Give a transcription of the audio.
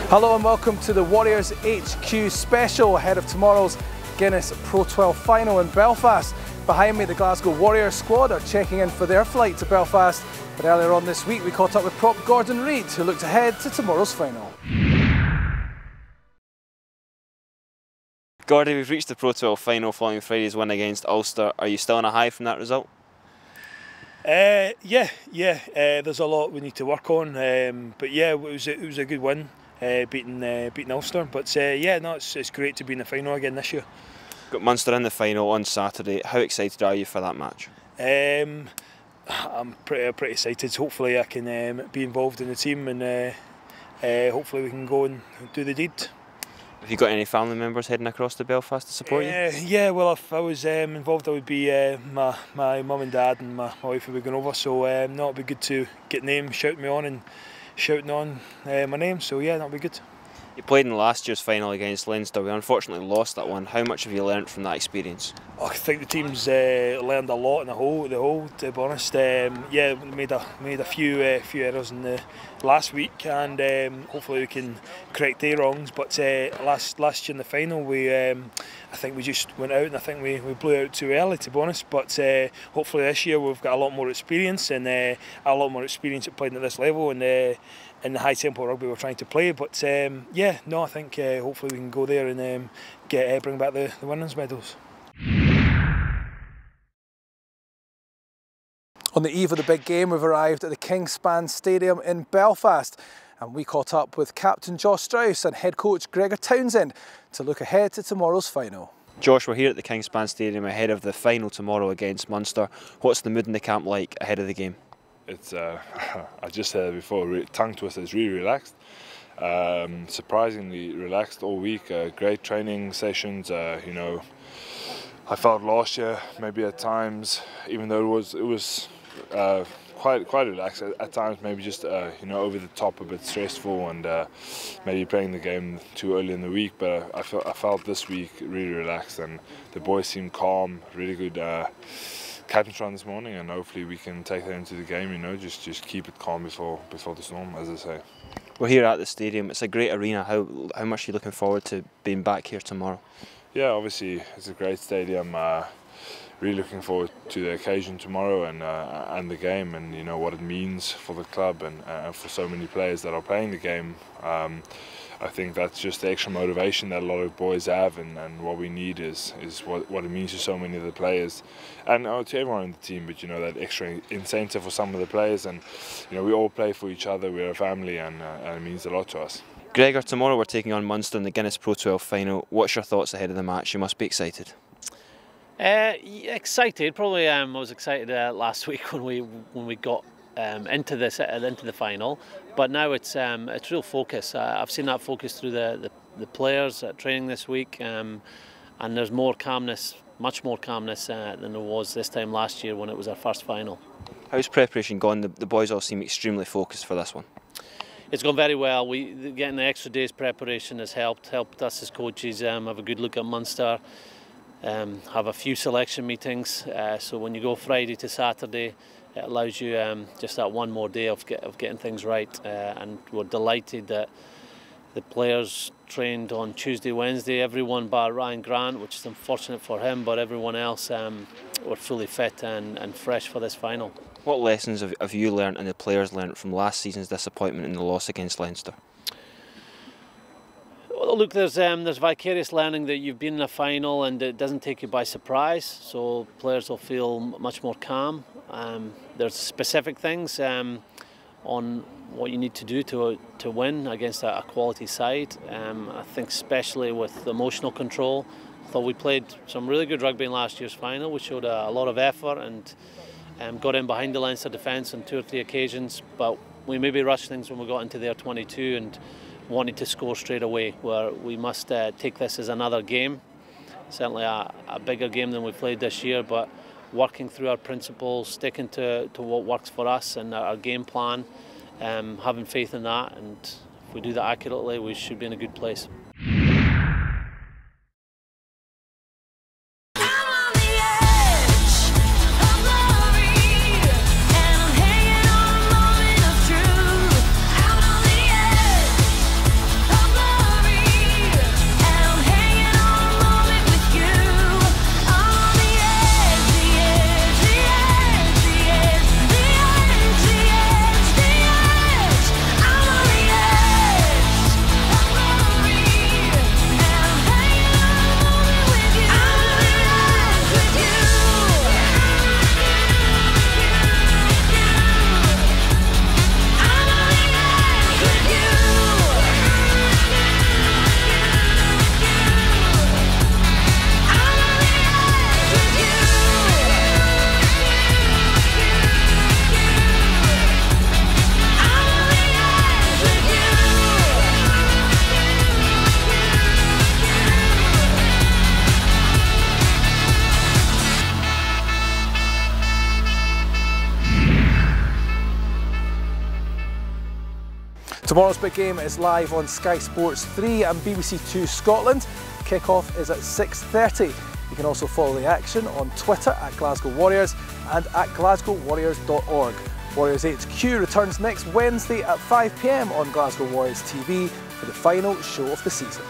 Hello and welcome to the Warriors HQ special ahead of tomorrow's Guinness Pro12 Final in Belfast. Behind me, the Glasgow Warriors squad are checking in for their flight to Belfast. But earlier on this week, we caught up with prop Gordon Reid, who looked ahead to tomorrow's final. Gordon, we've reached the Pro12 final following Friday's win against Ulster. Are you still on a high from that result? Yeah. There's a lot we need to work on, but yeah, it was a good win, beating Ulster. But yeah, no, it's great to be in the final again this year. Got Munster in the final on Saturday. How excited are you for that match? I'm pretty excited. Hopefully, I can be involved in the team, and hopefully we can go and do the deed. Have you got any family members heading across to Belfast to support you? Yeah, well, if I was involved, I would be my mum and dad and my wife would be going over. So no, it'd be good to get names, shouting me on and shouting on my name. So yeah, that'd be good. You played in last year's final against Leinster. We unfortunately lost that one. How much have you learnt from that experience? I think the team's learned a lot in the whole. To be honest, yeah, made a few errors in the last week, and hopefully we can correct their wrongs. But last year in the final, I think we just went out, and I think we blew out too early, to be honest. But hopefully this year we've got a lot more experience, and a lot more experience at playing at this level, and in the high tempo rugby we're trying to play. But yeah, no, I think hopefully we can go there and bring back the winners' medals. On the eve of the big game, we've arrived at the Kingspan Stadium in Belfast, and we caught up with Captain Strauss and head coach Gregor Townsend to look ahead to tomorrow's final. Josh, we're here at the Kingspan Stadium ahead of the final tomorrow against Munster. What's the mood in the camp like ahead of the game? It's, I just said it before, tongue twister, is really relaxed. Surprisingly relaxed all week. Great training sessions. You know, I felt last year maybe at times, even though it was quite relaxed at times, maybe just you know, over the top, a bit stressful, and maybe playing the game too early in the week. But I felt this week really relaxed, and the boys seemed calm. Really good captain's run this morning, and hopefully we can take that into the game. You know, just keep it calm before the storm, as I say. We're here at the stadium. It's a great arena. How much are you looking forward to being back here tomorrow? Yeah, obviously it's a great stadium. Really looking forward to the occasion tomorrow, and the game, and you know what it means for the club and for so many players that are playing the game. I think that's just the extra motivation that a lot of boys have, and what we need is what it means to so many of the players, and to everyone in the team. But you know, that extra incentive for some of the players, and you know, we all play for each other. We're a family, and it means a lot to us. Gregor, tomorrow we're taking on Munster in the Guinness Pro12 Final. What's your thoughts ahead of the match? You must be excited. Excited. Probably I was excited last week when we got into the final, but now it's real focus. I've seen that focus through the players at training this week, and there's more calmness, much more calmness than there was this time last year when it was our first final. How's preparation gone? The boys all seem extremely focused for this one. It's gone very well. Getting the extra day's preparation has helped us as coaches have a good look at Munster, have a few selection meetings. So when you go Friday to Saturday, it allows you just that one more day of getting things right. And we're delighted that the players trained on Tuesday, Wednesday. Everyone bar Ryan Grant, which is unfortunate for him, but everyone else were fully fit and fresh for this final. What lessons have you learnt and the players learnt from last season's disappointment in the loss against Leinster? Well, look, there's vicarious learning that you've been in a final and it doesn't take you by surprise, so players will feel much more calm. There's specific things on what you need to do to win against a quality side. I think especially with emotional control. I thought we played some really good rugby in last year's final. We showed a lot of effort and got in behind the Leinster defence on 2 or 3 occasions, but we maybe rushed things when we got into their 22 and wanted to score straight away, where we must take this as another game, certainly a bigger game than we played this year, but working through our principles, sticking to what works for us and our game plan, having faith in that, and if we do that accurately, we should be in a good place. Tomorrow's big game is live on Sky Sports 3 and BBC 2 Scotland. Kick-off is at 6:30. You can also follow the action on Twitter at Glasgow Warriors and at glasgowwarriors.org. Warriors HQ returns next Wednesday at 5 PM on Glasgow Warriors TV for the final show of the season.